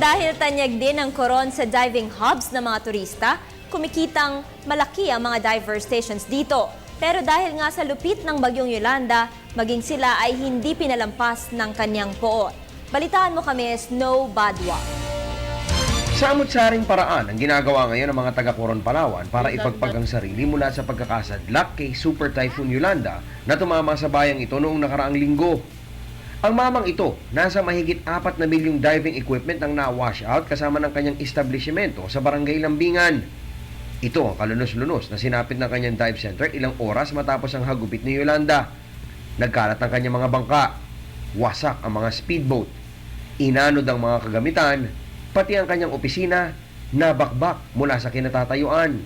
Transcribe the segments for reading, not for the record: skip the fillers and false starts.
Dahil tanyag din ang koron sa diving hubs ng mga turista, kumikitang malaki ang mga diver stations dito. Pero dahil nga sa lupit ng bagyong Yolanda, maging sila ay hindi pinalampas ng kanyang poot. Balitaan mo kami, Snow Badwa. Samot-saring paraan ang ginagawa ngayon ng mga taga-Coron, Palawan para ipagpag ang sarili mula sa pagkakasadlak kay Super Typhoon Yolanda na tumama sa bayang ito noong nakaraang linggo. Ang mamang ito, nasa mahigit 4 na milyong diving equipment ang na-wash out kasama ng kanyang establishmento sa Barangay Lambingan. Ito ang kalunos-lunos na sinapit ng kanyang dive center ilang oras matapos ang hagupit ni Yolanda. Nagkalat ang kanyang mga bangka, wasak ang mga speedboat, inanod ang mga kagamitan, pati ang kanyang opisina nabakbak mula sa kinatatayuan.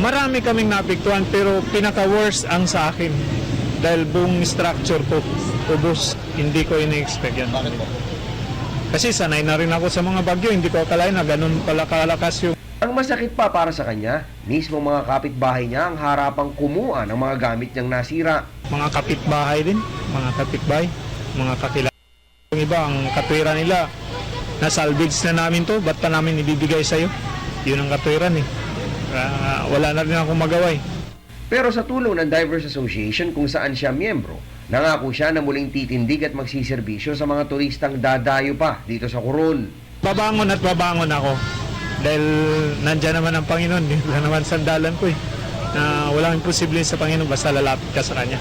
Marami kaming napiktuhan pero pinaka-worst ang sa akin dahil buong structure ko ubos. Hindi ko ina-expect yan. Bakit po? Kasi sanay na rin ako sa mga bagyo, hindi ko akalain na ganun pala kalakas yung... Ang masakit pa para sa kanya, mismo mga kapitbahay niya ang harapang kumuha ng mga gamit niyang nasira. Mga kapitbahay din, mga kakilala. Yung iba, ang katwira nila, na-salvage na namin to, ba't pa namin ibibigay sa'yo? Yun ang katwiran eh. Wala na rin akong magawa eh. Pero sa tulong ng Divers Association kung saan siya miyembro, nangako siya na muling titindig at magsiservisyo sa mga turistang dadayo pa dito sa Coron. Babangon at babangon ako. Dahil nandyan naman ang Panginoon. Wala naman sandalan ko eh. Walang imposible sa Panginoon basta lalapit ka sa Kanya.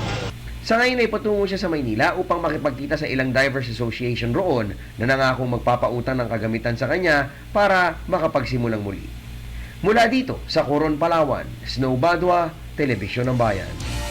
Sa ngayon ay patungo siya sa Maynila upang makipagkita sa ilang Divers Association roon na nangakong magpapautang ng kagamitan sa kanya para makapagsimulang muli. Mula dito sa Coron, Palawan, Snow Badwa, Telebisyon ng Bayan.